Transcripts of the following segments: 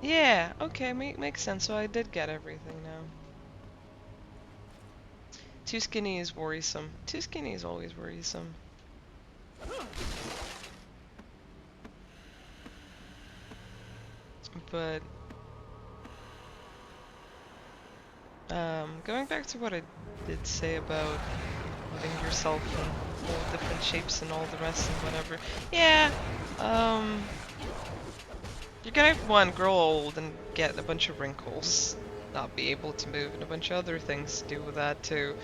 Yeah, okay, makes sense. So I did get everything now. Too skinny is worrisome. Too skinny is always worrisome. But, going back to what I did say about putting yourself in all different shapes and all the rest and whatever. Yeah, um, you're gonna, one, grow old and get a bunch of wrinkles, not be able to move, and a bunch of other things to do with that too.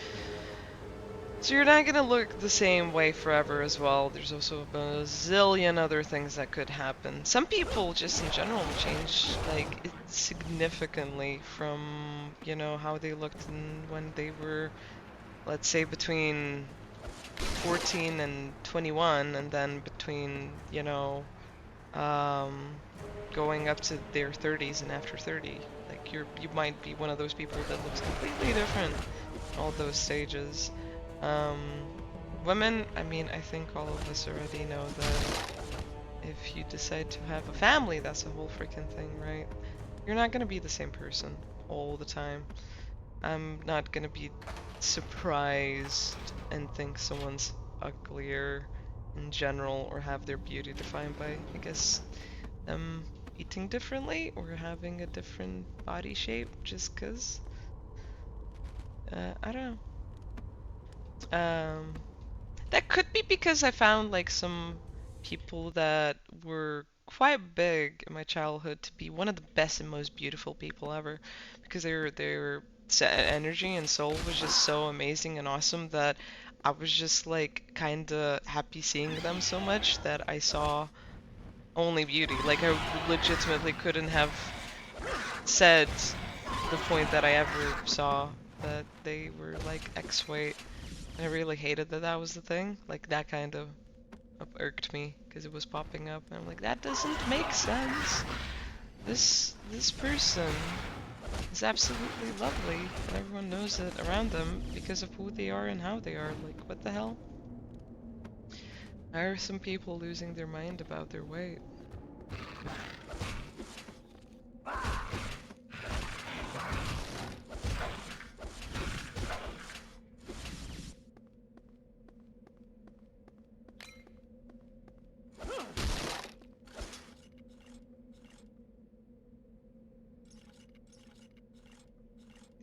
So you're not gonna look the same way forever as well. There's also a bazillion other things that could happen. Some people just in general change like significantly from, you know, how they looked when they were, let's say, between 14 and 21, and then between, you know, um, going up to their 30s and after 30. Like you might be one of those people that looks completely different in all those stages. Um, Women, I mean, I think all of us already know that if you decide to have a family, that's a whole freaking thing, right? You're not gonna be the same person all the time. I'm not gonna be surprised and think someone's uglier in general or have their beauty defined by, I guess, them eating differently or having a different body shape just 'cause. I don't know. That could be because I found like some people that were quite big in my childhood to be one of the best and most beautiful people ever because their energy and soul was just so amazing and awesome that I was just like kind of happy seeing them so much that I saw only beauty. Like I legitimately couldn't have said the point that I ever saw that they were like X weight. I really hated that that was the thing. Like that kind of irked me because it was popping up, and I'm like, that doesn't make sense. This person is absolutely lovely, and everyone knows it around them because of who they are and how they are. Like, what the hell? Why are some people losing their mind about their weight?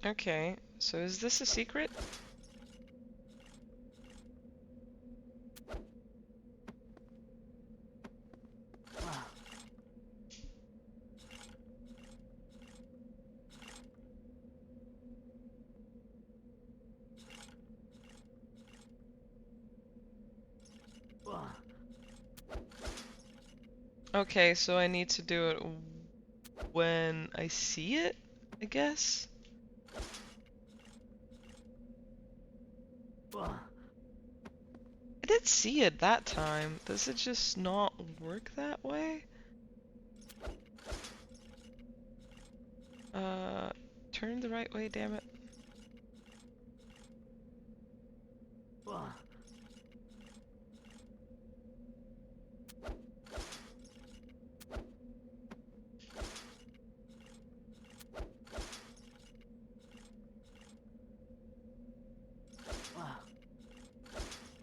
Okay, so is this a secret? Okay, so I need to do it when I see it, I guess? I did see it that time. Does it just not work that way? Uh, Turn the right way, damn it.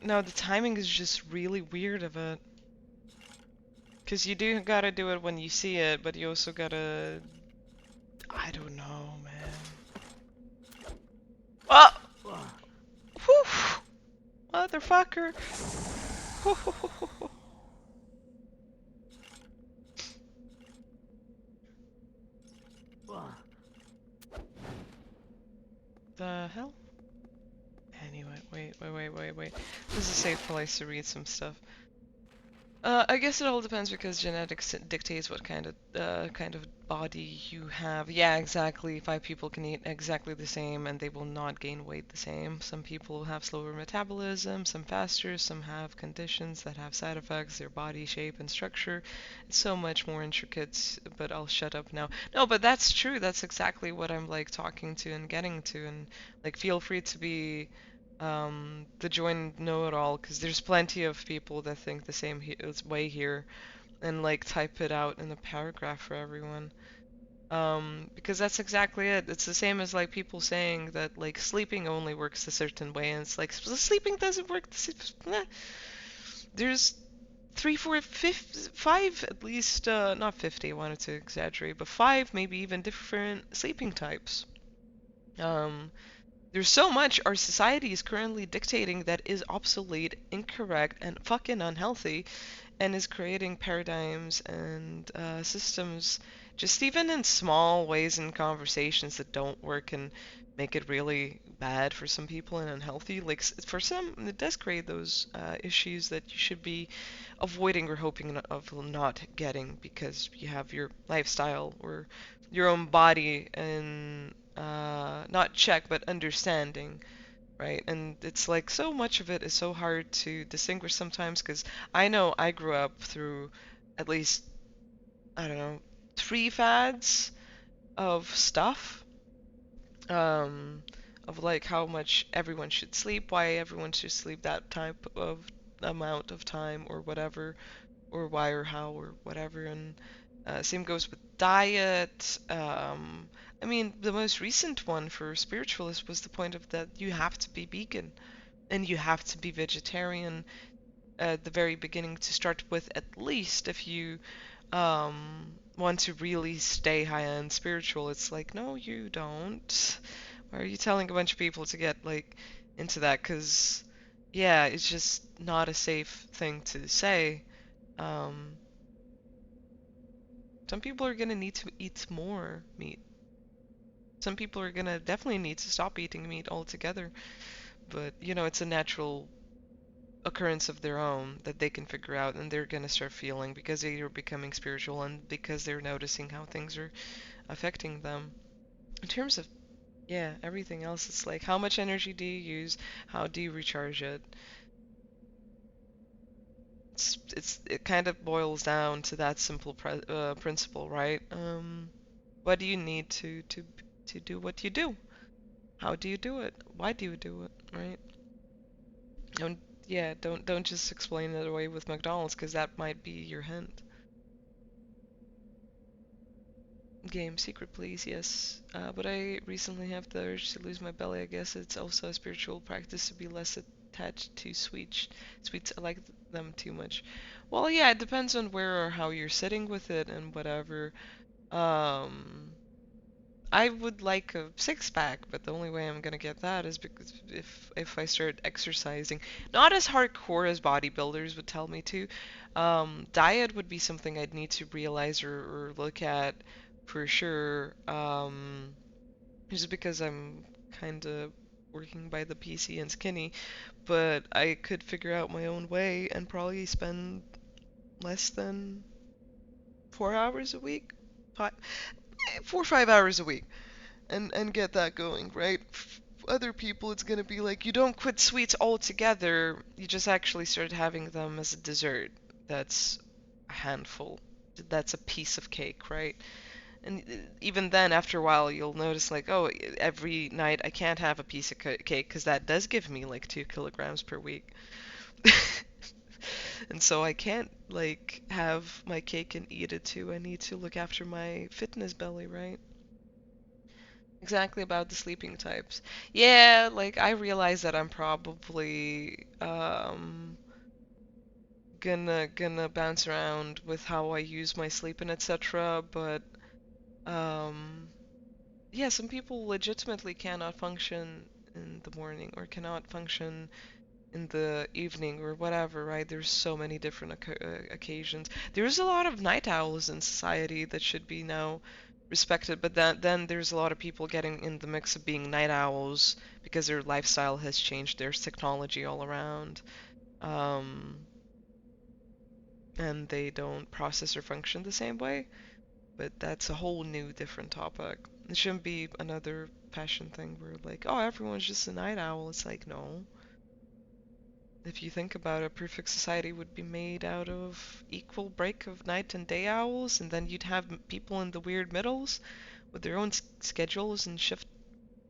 No, the timing is just really weird of it. Because you do gotta do it when you see it, but you also gotta... I don't know, man. Oh! Whew! Motherfucker! The hell? Anyway, wait. This is a safe place to read some stuff. I guess it all depends because genetics dictates what kind of body you have. Yeah, exactly. Five people can eat exactly the same and they will not gain weight the same. Some people have slower metabolism, some faster, some have conditions that have side effects, their body shape and structure. It's so much more intricate, but I'll shut up now. No, but that's true. That's exactly what I'm like talking to and getting to, and like feel free to be the join know-it-all, because there's plenty of people that think the same way here, and like type it out in a paragraph for everyone. Because that's exactly it. It's the same as like people saying that like sleeping only works a certain way, and it's like sleeping doesn't work. There's three, four, five at least, not 50, I wanted to exaggerate, but five, maybe even different sleeping types. Um, there's so much our society is currently dictating that is obsolete, incorrect, and fucking unhealthy, and is creating paradigms and systems just even in small ways in conversations that don't work and make it really bad for some people and unhealthy. Like for some, it does create those issues that you should be avoiding or hoping of not getting because you have your lifestyle or your own body and not check but understanding, right? And it's like so much of it is so hard to distinguish sometimes because I know I grew up through at least, I don't know, three fads of stuff, um, of like how much everyone should sleep, why everyone should sleep that type of amount of time or whatever, or why or how or whatever. And same goes with diet. I mean, the most recent one for spiritualists was the point of that you have to be vegan and you have to be vegetarian at the very beginning to start with, at least if you want to really stay high-end spiritual. It's like, no, you don't. Why are you telling a bunch of people to get like into that? Because yeah, it's just not a safe thing to say. Um, some people are gonna need to eat more meat. Some people are gonna definitely need to stop eating meat altogether. But you know, it's a natural occurrence of their own that they can figure out, and they're gonna start feeling because they are becoming spiritual and because they're noticing how things are affecting them. In terms of, yeah, everything else, it's like how much energy do you use? How do you recharge it? It kind of boils down to that simple principle, right? What do you need to do what you do? How do you do it? Why do you do it? Right? Don't Yeah, don't just explain it away with McDonald's because that might be your hint. Game secret, please. Yes. But I recently have the urge to lose my belly. I guess it's also a spiritual practice to be less attached to sweets. I like them too much. Well, yeah, it depends on where or how you're sitting with it and whatever. Um, I would like a six pack, but the only way I'm gonna get that is because if I start exercising, not as hardcore as bodybuilders would tell me to. Diet would be something I'd need to realize or look at for sure. Just because I'm kind of working by the PC and skinny, but I could figure out my own way and probably spend less than 4 hours a week, five, 4 or 5 hours a week and get that going, right? Other people, it's gonna be like you don't quit sweets altogether. You just actually start having them as a dessert. That's a handful. That's a piece of cake, right? And even then, after a while, you'll notice like, oh, every night I can't have a piece of cake because that does give me like 2 kilograms per week. And so I can't like have my cake and eat it too. I need to look after my fitness belly, right? Exactly about the sleeping types. Yeah, like I realize that I'm probably gonna bounce around with how I use my sleep and etc. But um yeah, some people legitimately cannot function in the morning or cannot function in the evening or whatever, right? There's so many different occasions. There's a lot of night owls in society that should be now respected, but then there's a lot of people getting in the mix of being night owls because their lifestyle has changed. There's technology all around, um, and they don't process or function the same way. But that's a whole new different topic. It shouldn't be another fashion thing where like, oh, everyone's just a night owl. It's like, no. If you think about it, perfect society would be made out of equal break of night and day owls, and then you'd have people in the weird middles with their own schedules and shift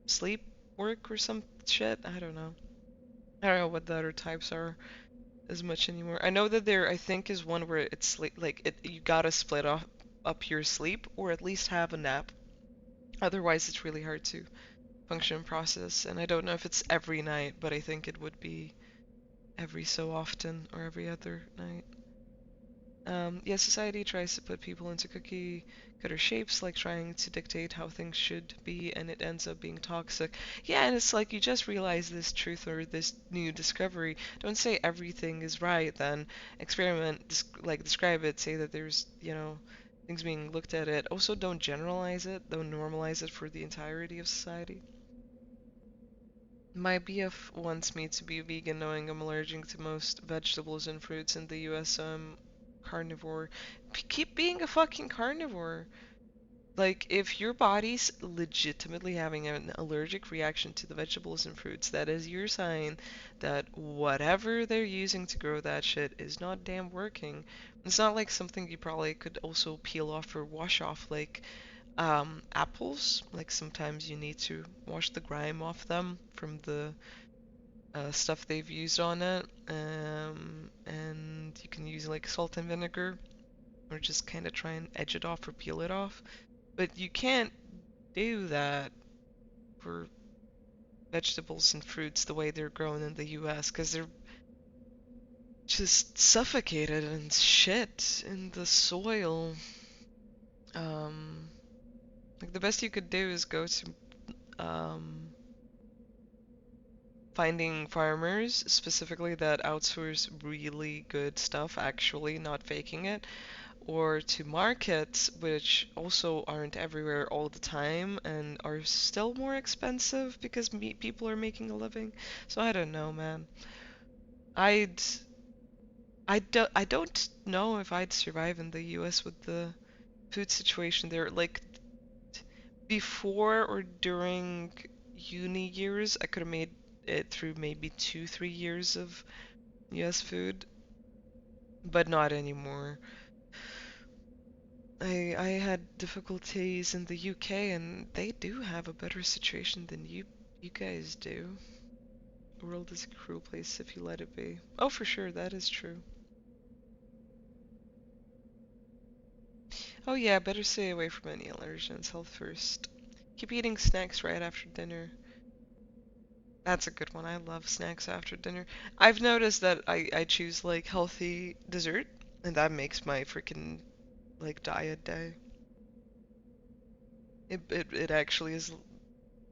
sleep work or some shit. I don't know. I don't know what the other types are as much anymore. I know that there, I think, is one where it's like it you gotta split off. up your sleep or at least have a nap. Otherwise, it's really hard to function and process. And I don't know if it's every night, but I think it would be every so often or every other night. Yeah, society tries to put people into cookie cutter shapes, like trying to dictate how things should be, and it ends up being toxic. Yeah, and it's like you just realize this truth or this new discovery. Don't say everything is right, then experiment, like describe it, say that there's, things being looked at it. Also, don't generalize it, don't normalize it for the entirety of society. My BF wants me to be vegan, knowing I'm allergic to most vegetables and fruits in the US, so I'm carnivore. Keep being a fucking carnivore. Like, if your body's legitimately having an allergic reaction to the vegetables and fruits, that is your sign that whatever they're using to grow that shit is not damn working. It's not like something you probably could also peel off or wash off, like apples. Like, sometimes you need to wash the grime off them from the stuff they've used on it. And you can use like salt and vinegar or just kind of try and edge it off or peel it off. But you can't do that for vegetables and fruits the way they're grown in the US because they're just suffocated and shit in the soil. Um, like the best you could do is go to finding farmers specifically that outsource really good stuff, actually, not faking it, or to markets, which also aren't everywhere all the time and are still more expensive because people are making a living. So I don't know, man. I'd I don't know if I'd survive in the US with the food situation there. Like before or during uni years, I could have made it through maybe 2, 3 years of US food, but not anymore. I had difficulties in the UK and they do have a better situation than you guys do. The world is a cruel place if you let it be. Oh, for sure, that is true. Oh yeah, better stay away from any allergens. Health first. Keep eating snacks right after dinner. That's a good one. I love snacks after dinner. I've noticed that I choose like healthy dessert, and that makes my freaking like diet day. It actually is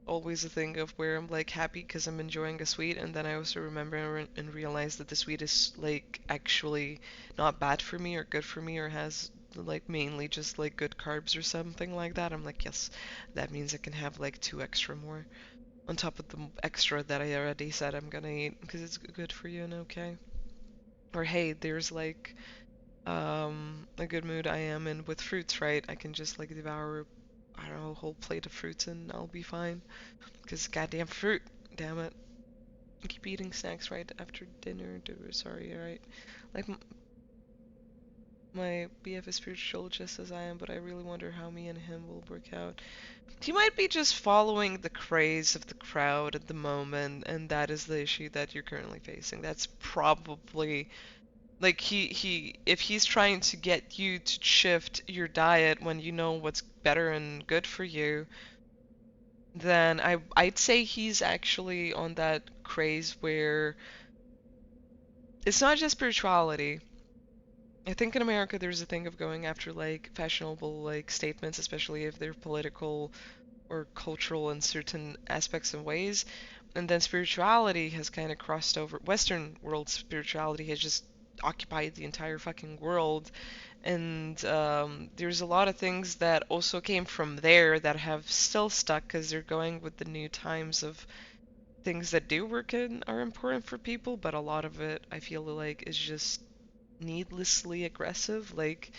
always a thing of where I'm like happy because I'm enjoying a sweet, and then I also remember and realize that the sweet is like actually not bad for me or good for me or has like mainly just like good carbs or something like that. I'm like, yes, that means I can have like two extra more on top of the extra that I already said I'm gonna eat because it's good for you and okay. Or hey, there's like a good mood I am in with fruits, right? I can just like devour I don't know a whole plate of fruits and I'll be fine. Because goddamn fruit, damn it. Keep eating snacks right after dinner. Sorry, alright. Like my BF is spiritual just as I am, but I really wonder how me and him will work out. He might be just following the craze of the crowd at the moment, and that is the issue that you're currently facing. That's probably like if he's trying to get you to shift your diet when you know what's better and good for you, then I'd say he's actually on that craze where it's not just spirituality. I think in America there's a thing of going after like fashionable like statements, especially if they're political or cultural in certain aspects and ways. And then spirituality has kind of crossed over. Western world spirituality has just occupied the entire fucking world. And there's a lot of things that also came from there that have still stuck because they're going with the new times of things that do work and are important for people, but a lot of it I feel like is just needlessly aggressive. Like,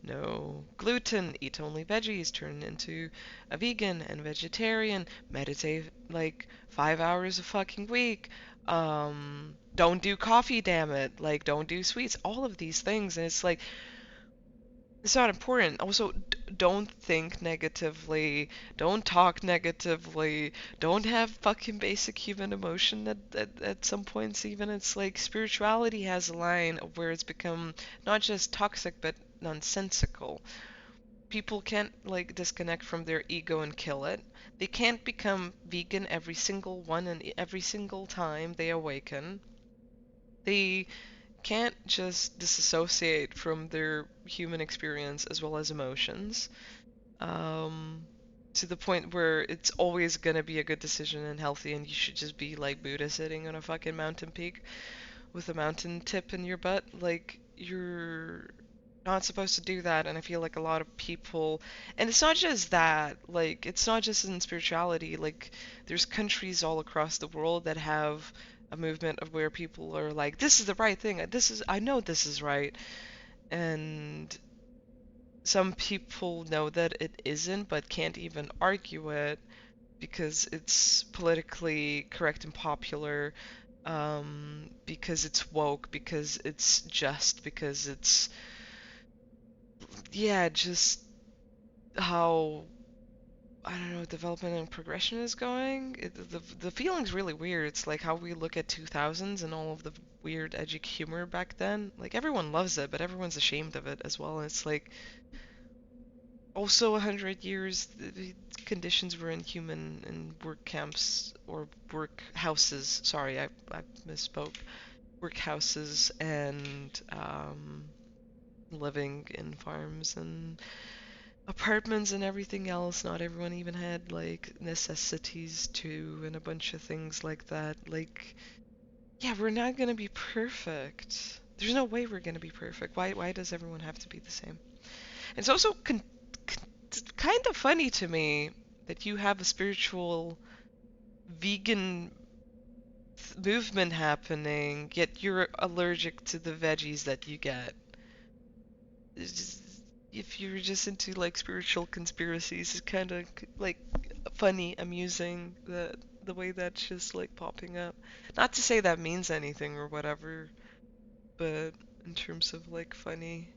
no gluten, eat only veggies, turn into a vegan and vegetarian, meditate like 5 hours a fucking week. Don't do coffee, damn it. Like, don't do sweets. All of these things, and it's like it's not important. Also, don't think negatively. Don't talk negatively. Don't have fucking basic human emotion at some points, even. It's like spirituality has a line of where it's become not just toxic, but nonsensical. People can't like disconnect from their ego and kill it. They can't become vegan every single one and every single time they awaken. They can't just disassociate from their human experience as well as emotions. Um, to the point where it's always gonna be a good decision and healthy, and you should just be like Buddha sitting on a fucking mountain peak with a mountain tip in your butt. Like, you're not supposed to do that, and I feel like a lot of people, and it's not just that, like, it's not just in spirituality, like, there's countries all across the world that have a movement of where people are like, this is the right thing, I know this is right, and some people know that it isn't, but can't even argue it because it's politically correct and popular, because it's woke, because it's just, because it's, yeah, just how, I don't know, development and progression is going. The feeling's really weird. It's like how we look at 2000s and all of the weird edgy humor back then. Like, everyone loves it, but everyone's ashamed of it as well. And it's like, also 100 years, the conditions were inhuman in work camps or work houses. Sorry, I misspoke. Work houses and living in farms and apartments and everything else. Not everyone even had like necessities too, and a bunch of things like that. Like, yeah, we're not gonna be perfect. There's no way we're gonna be perfect. Why does everyone have to be the same? It's also kind of funny to me that you have a spiritual vegan movement happening, yet you're allergic to the veggies that you get. It's just, if you're just into like spiritual conspiracies, it's kind of like funny, amusing the way that's just like popping up. Not to say that means anything or whatever, but in terms of like funny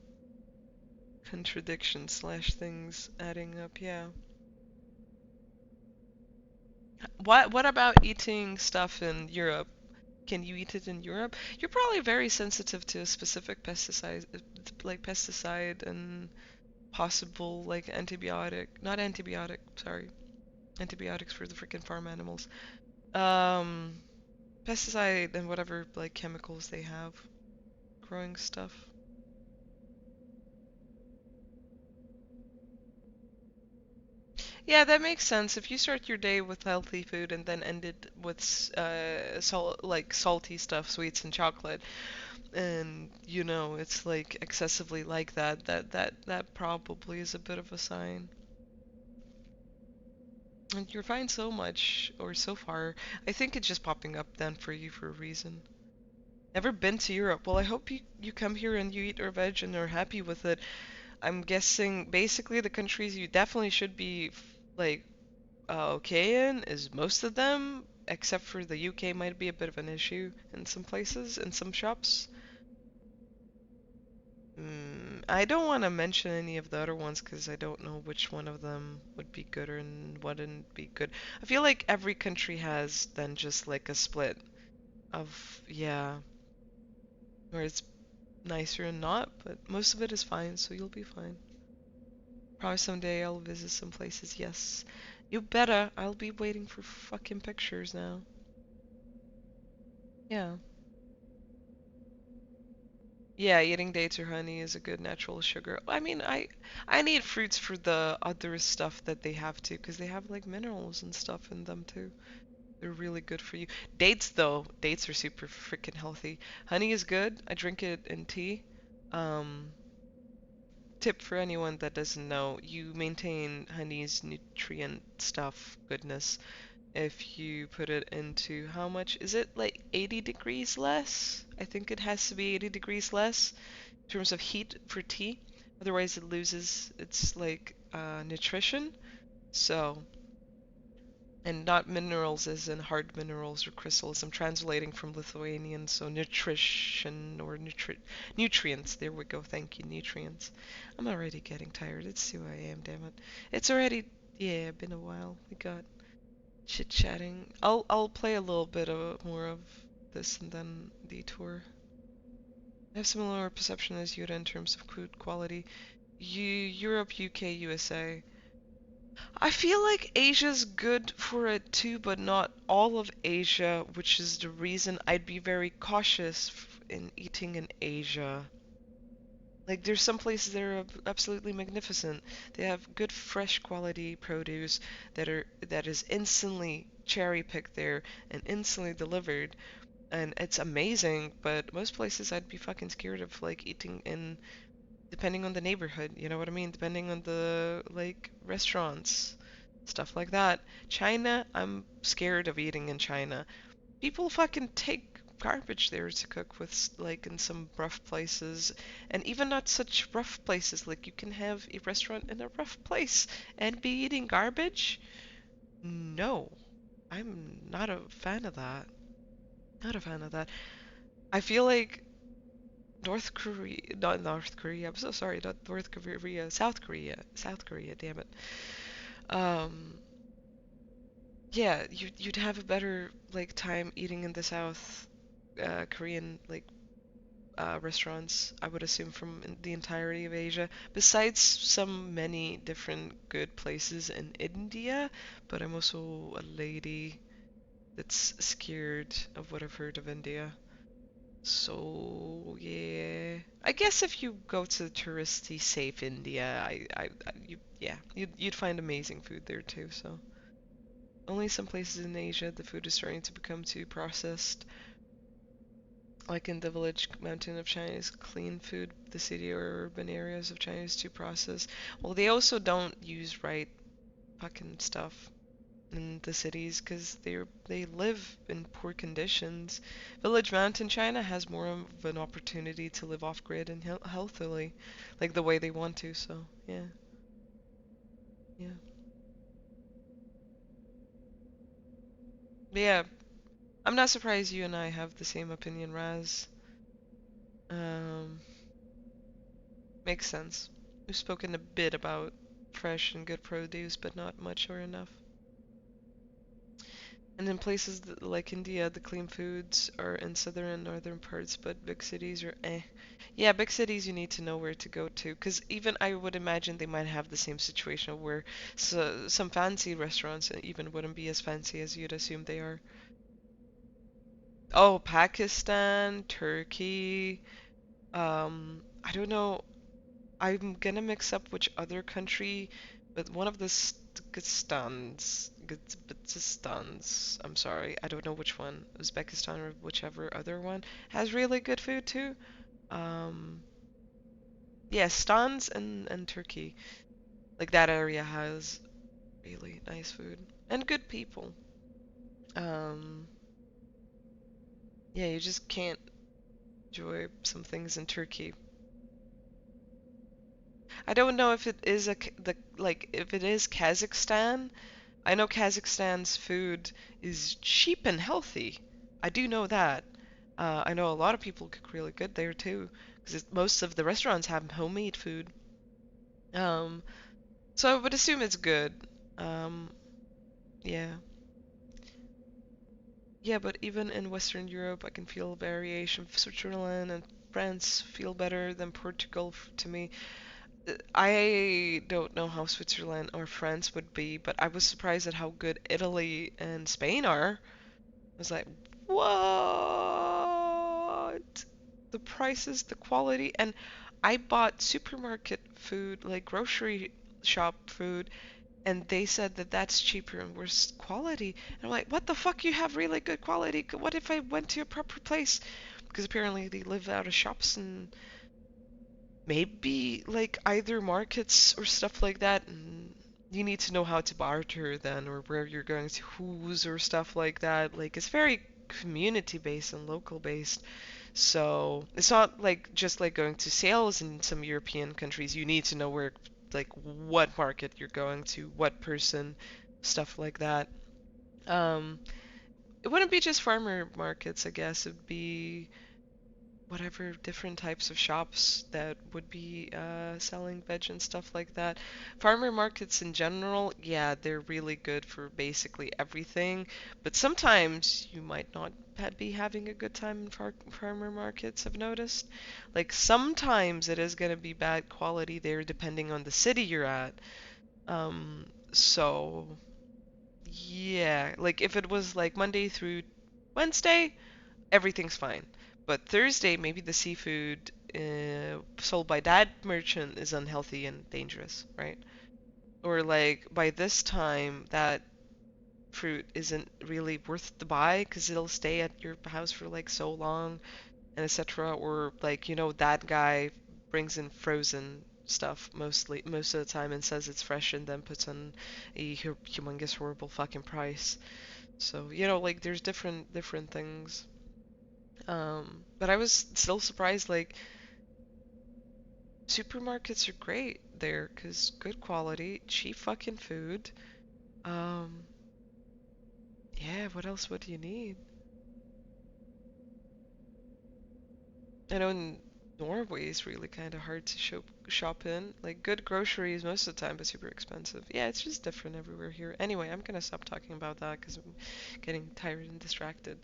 contradictions slash things adding up, yeah. What about eating stuff in Europe? Can you eat it in Europe? You're probably very sensitive to a specific pesticide, like pesticide and possible like antibiotic, not antibiotic, sorry, antibiotics for the freaking farm animals. Um, pesticide and whatever like chemicals they have growing stuff. Yeah, that makes sense. If you start your day with healthy food and then end it with like salty stuff, sweets and chocolate, and you know it's like excessively like that, that probably is a bit of a sign. And you're fine so much, or so far. I think it's just popping up then for you for a reason. Never been to Europe. Well, I hope you come here and you eat our veg and are happy with it. I'm guessing basically the countries you definitely should be like okay in is most of them, except for the UK might be a bit of an issue in some places, in some shops. I don't want to mention any of the other ones because I don't know which one of them would be good or wouldn't be good. I feel like every country has then just like a split of, yeah, where it's nicer and not, but most of it is fine, so you'll be fine. Probably someday I'll visit some places, yes. You better. I'll be waiting for fucking pictures now. Yeah. Yeah, eating dates or honey is a good natural sugar. I mean, I need fruits for the other stuff that they have too, because they have like minerals and stuff in them too. They're really good for you. Dates though, dates are super freaking healthy. Honey is good. I drink it in tea. Um, Tip for anyone that doesn't know, you maintain honey's nutrient stuff goodness if you put it into, how much is it, like 80 degrees less? I think it has to be 80 degrees less in terms of heat for tea. Otherwise it loses its like nutrition. So, and not minerals as in hard minerals or crystals. I'm translating from Lithuanian, so nutrition or nutrients. There we go. Thank you, nutrients. I'm already getting tired. It's 2 a.m. Damn it. It's already, yeah, been a while. We got chit chatting. I'll play a little bit of more of this and then detour. I have similar perception as you in terms of food quality. Europe, UK, USA. I feel like Asia's good for it too, but not all of Asia, which is the reason I'd be very cautious in eating in Asia. Like there's some places that are absolutely magnificent. They have good fresh quality produce that is instantly cherry picked there and instantly delivered, and it's amazing. But most places I'd be fucking scared of like eating in, depending on the neighborhood, you know what I mean? Depending on the like restaurants, stuff like that. China, I'm scared of eating in China. People fucking take garbage there to cook with, like in some rough places, and even not such rough places. Like you can have a restaurant in a rough place and be eating garbage. No, I'm not a fan of that. Not a fan of that. I feel like North Korea, not North Korea. I'm so sorry, not North Korea, South Korea, South Korea. Damn it. Um, yeah, you'd have a better like time eating in the South Korean like restaurants, I would assume, from the entirety of Asia, besides some many different good places in India. But I'm also a lady that's scared of what I've heard of India. So yeah, I guess if you go to touristy safe India, yeah, you'd find amazing food there too. So only some places in Asia the food is starting to become too processed. Like in the village mountain of China is clean food. The city or urban areas of China is too processed. Well, they also don't use right fucking stuff in the cities because they live in poor conditions. Village mountain China has more of an opportunity to live off grid and healthily, like the way they want to. So yeah, yeah, but yeah. I'm not surprised you and I have the same opinion, Raz. Um, Makes sense. We've spoken a bit about fresh and good produce, but not much or enough. And in places like India, the clean foods are in southern and northern parts, but big cities are eh. Yeah, big cities you need to know where to go to, because even I would imagine they might have the same situation where some fancy restaurants even wouldn't be as fancy as you'd assume they are. Oh, Pakistan, Turkey, I don't know. I'm gonna mix up which other country, but one of the Uzbekistans, I'm sorry, I don't know which one, Uzbekistan or whichever other one, has really good food too. Um, yeah, Stans and Turkey, like that area has really nice food and good people. Um, yeah, you just can't enjoy some things in Turkey. I don't know if it is if it is Kazakhstan. I know Kazakhstan's food is cheap and healthy. I do know that. I know a lot of people cook really good there too, because most of the restaurants have homemade food. Um, so I would assume it's good. Um, yeah. Yeah, but even in Western Europe, I can feel variation. Switzerland and France feel better than Portugal to me. I don't know how Switzerland or France would be, but I was surprised at how good Italy and Spain are. Was like, what? The prices, the quality, and I bought supermarket food, like grocery shop food, and they said that that's cheaper and worse quality. And I'm like, what the fuck? You have really good quality. What if I went to a proper place? Because apparently they live out of shops and maybe like either markets or stuff like that. And you need to know how to barter then, or where you're going to who's or stuff like that. Like it's very community based and local based. So it's not like just like going to sales in some European countries. You need to know where, like, what market you're going to, what person, stuff like that. Um, it wouldn't be just farmer markets, I guess. It'd be whatever different types of shops that would be selling veg and stuff like that. Farmer markets in general, yeah, they're really good for basically everything, but sometimes you might not be having a good time in farmer markets, I've noticed. Like sometimes it is going to be bad quality there depending on the city you're at. So yeah, like if it was like Monday through Wednesday, everything's fine. But Thursday, maybe the seafood sold by that merchant is unhealthy and dangerous, right? Or like by this time, that fruit isn't really worth the buy because it'll stay at your house for like so long and etc. Or like, that guy brings in frozen stuff most of the time and says it's fresh and then puts on a humongous horrible fucking price. So, like there's different things. But I was still surprised, like, supermarkets are great there, 'cause good quality, cheap fucking food. Um, yeah, what else would you need? I know Norway is really kind of hard to shop in. Like, good groceries most of the time, but super expensive. Yeah, it's just different everywhere here. Anyway, I'm gonna stop talking about that because I'm getting tired and distracted.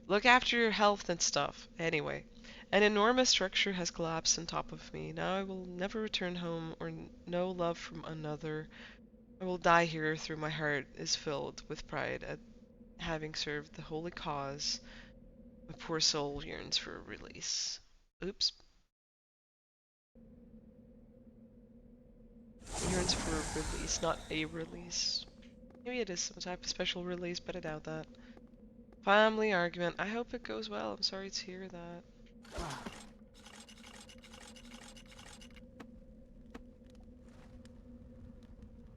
Look after your health and stuff. Anyway, an enormous structure has collapsed on top of me. Now I will never return home or know love from another. I will die here through my heart is filled with pride at having served the holy cause. My poor soul yearns for a release. Oops. Yearns for a release, not a release. Maybe it is some type of special release, but I doubt that. Family argument. I hope it goes well. I'm sorry to hear that.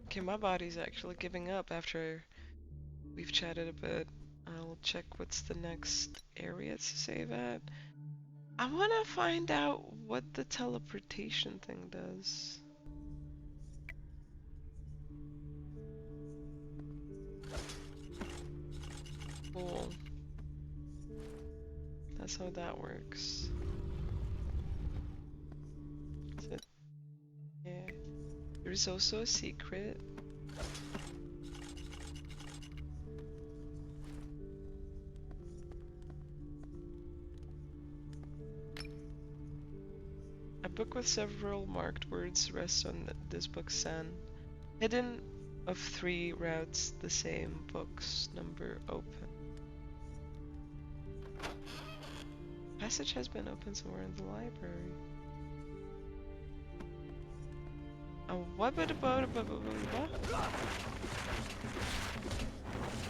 Okay, my body's actually giving up after we've chatted a bit. I'll check what's the next area to save at. I want to find out what the teleportation thing does. Cool. That's how that works. Is it? Yeah. There's also a secret. A book with several marked words rests on this book's sand. Hidden of 3 routes, the same book's number open. Passage has been opened somewhere in the library.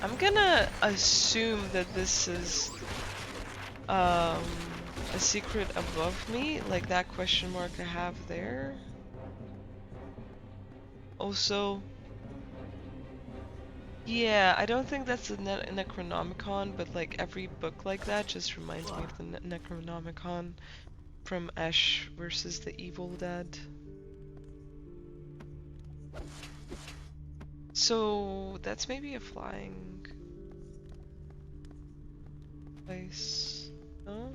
I'm gonna assume that this is a secret above me, like that question mark I have there. Also, yeah, I don't think that's a Necronomicon, but like every book like that just reminds me of the Necronomicon from Ash versus the Evil Dead. So that's maybe a flying place. No?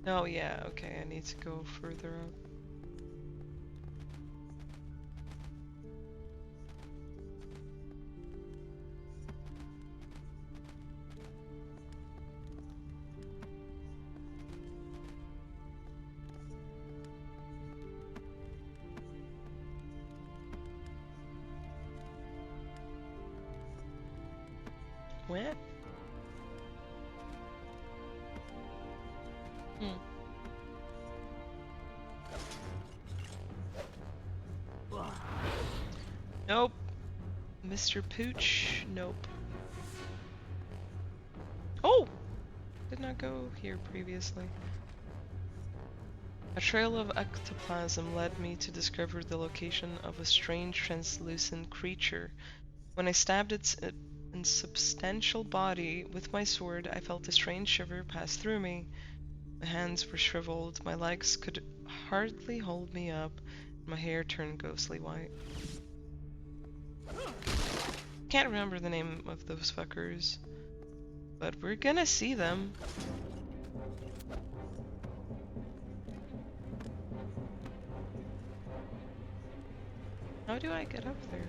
Oh yeah, okay, I need to go further up. What? Nope. Mr. Pooch? Nope. Oh! Did not go here previously. A trail of ectoplasm led me to discover the location of a strange translucent creature. When I stabbed its insubstantial body with my sword, I felt a strange shiver pass through me. My hands were shriveled, my legs could hardly hold me up, and my hair turned ghostly white. Can't remember the name of those fuckers. But we're gonna see them. How do I get up there?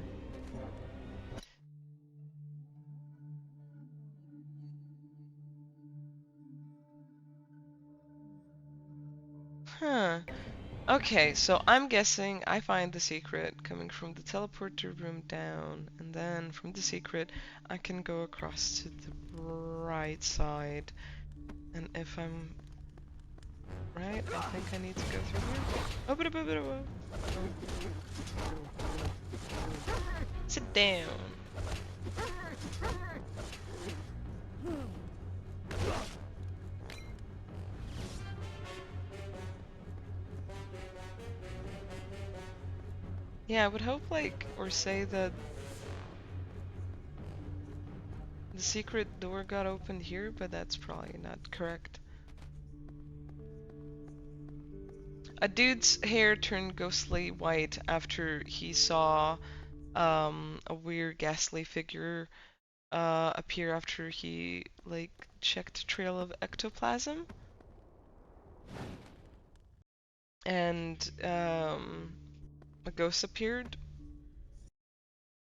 Huh. Okay, so I'm guessing I find the secret coming from the teleporter room down, and then from the secret I can go across to the right side. And if I'm right, I think I need to go through here. Oh, sit down. Yeah, I would hope, like, or say that the secret door got opened here, but that's probably not correct. A dude's hair turned ghostly white after he saw a weird ghastly figure appear after he, like, checked a trail of ectoplasm. And a ghost appeared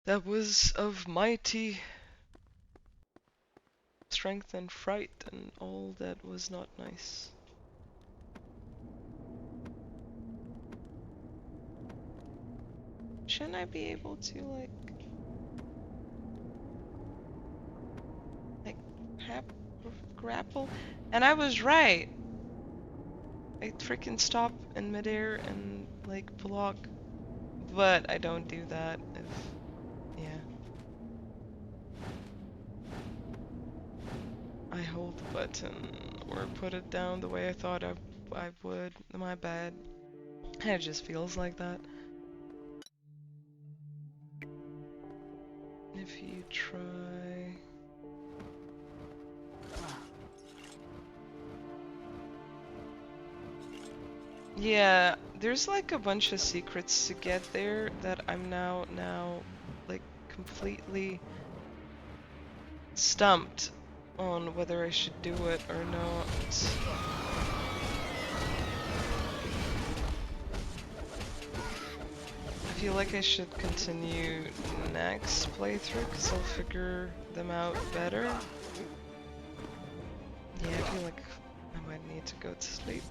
that was of mighty strength and fright and all that was not nice. Shouldn't I be able to, like grapple? And I was right! I freaking stop in midair and, like, block. But I don't do that if... yeah. I hold the button or put it down the way I thought I would. My bad. It just feels like that. If you try... Yeah, there's like a bunch of secrets to get there that I'm now like completely stumped on whether I should do it or not. I feel like I should continue next playthrough because I'll figure them out better. Yeah, I feel like I might need to go to sleep.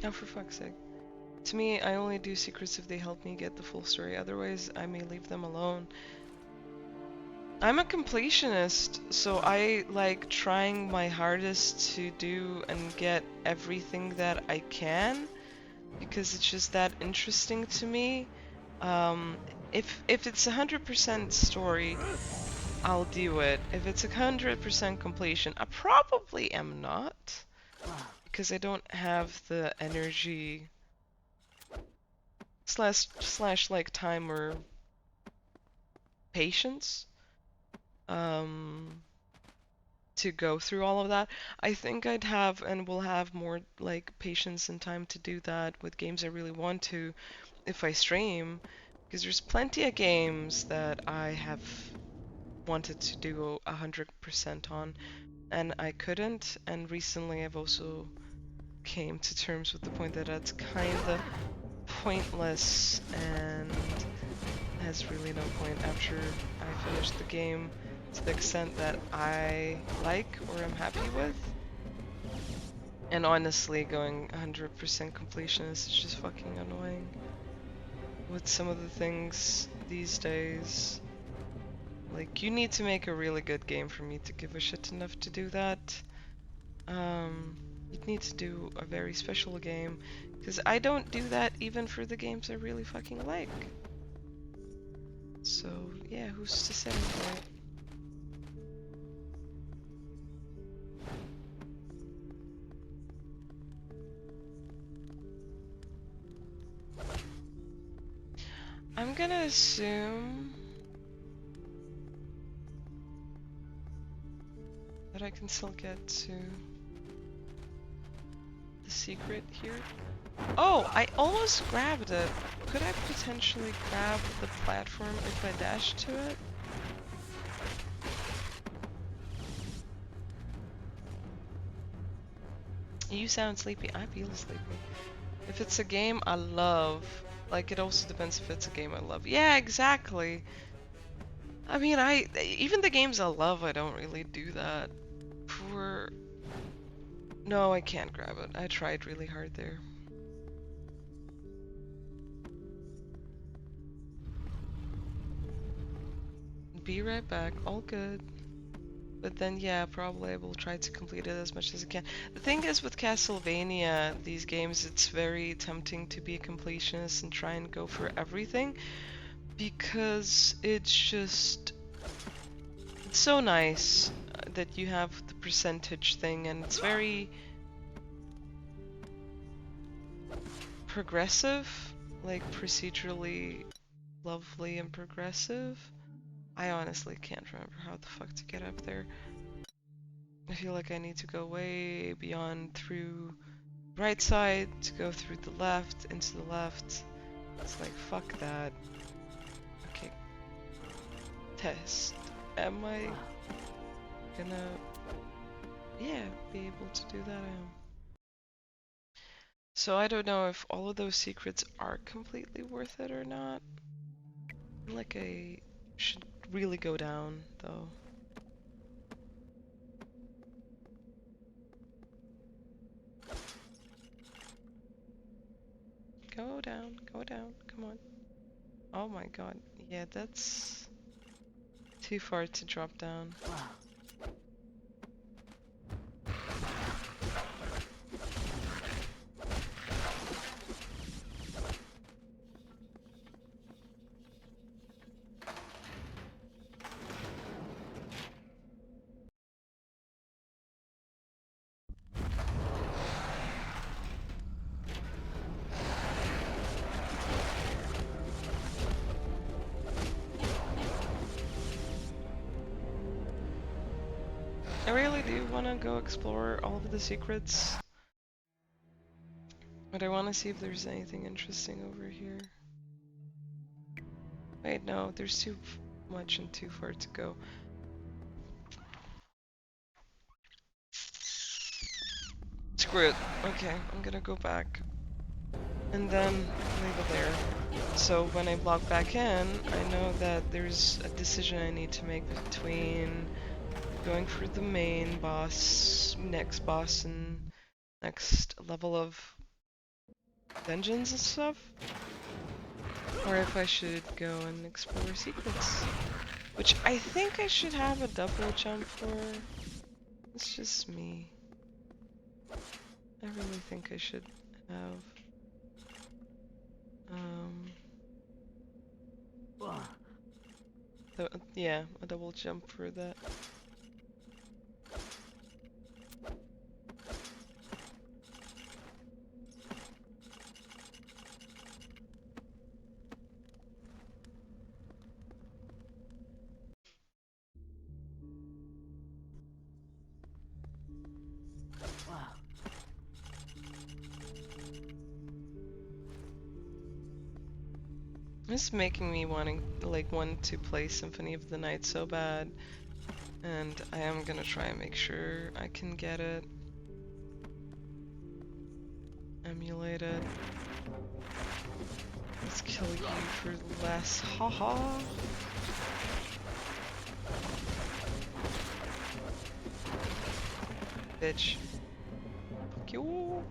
Oh, for fuck's sake. To me, I only do secrets if they help me get the full story, otherwise I may leave them alone. I'm a completionist, so I like trying my hardest to do and get everything that I can, because it's just that interesting to me. If it's 100% story, I'll do it. If it's 100% completion, I probably am not, because I don't have the energy slash like time or patience to go through all of that. I think I'd have and will have more like patience and time to do that with games I really want to if I stream, because there's plenty of games that I have wanted to do 100% on and I couldn't, and recently I've also came to terms with the point that that's kind of pointless and has really no point after I finish the game to the extent that I like or am happy with. And honestly, going 100% completion is just fucking annoying. With some of the things these days, like, you need to make a really good game for me to give a shit enough to do that. You'd need to do a very special game, because I don't do that even for the games I really fucking like. So, yeah, who's to say, right? I'm gonna assume... But I can still get to the secret here. Oh, I almost grabbed it. Could I potentially grab the platform if I dash to it? You sound sleepy. I feel sleepy. If it's a game I love, like it also depends if it's a game I love. Yeah, exactly. I mean, even the games I love, I don't really do that. For... No, I can't grab it. I tried really hard there. Be right back. All good. But then, yeah, probably I will try to complete it as much as I can. The thing is with Castlevania, these games, it's very tempting to be a completionist and try and go for everything. Because it's just... It's so nice that you have the percentage thing, and it's very progressive, like procedurally lovely and progressive. I honestly can't remember how the fuck to get up there. I feel like I need to go way beyond through right side to go through the left, into the left. It's like, fuck that. Okay. Test. Am I gonna... Yeah, be able to do that? I am. So I don't know if all of those secrets are completely worth it or not. Like I should really go down, though. Go down, come on. Oh my god, yeah, that's too far to drop down. I really do want to go explore all of the secrets. But I want to see if there's anything interesting over here. Wait, no, there's too much and too far to go. Screw it. Okay, I'm gonna go back. And then leave it there. So when I log back in, I know that there's a decision I need to make between going for the main boss, next boss, and next level of dungeons and stuff. Or if I should go and explore secrets. Which I think I should have a double jump for. It's just me. I really think I should have. Yeah, a double jump for that. This is making me want to play Symphony of the Night so bad. And I am gonna try and make sure I can get it. Emulate it. Let's kill you for less. Haha. Bitch. Fuck you.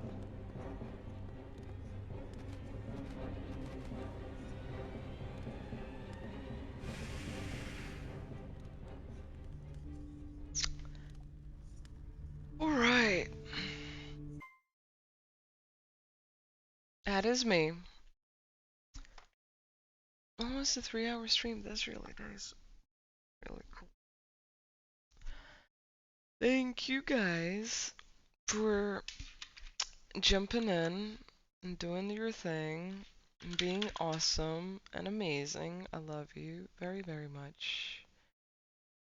Alright. That is me. Almost a 3-hour stream. That's really nice. Really cool. Thank you guys for jumping in and doing your thing and being awesome and amazing. I love you very, very much.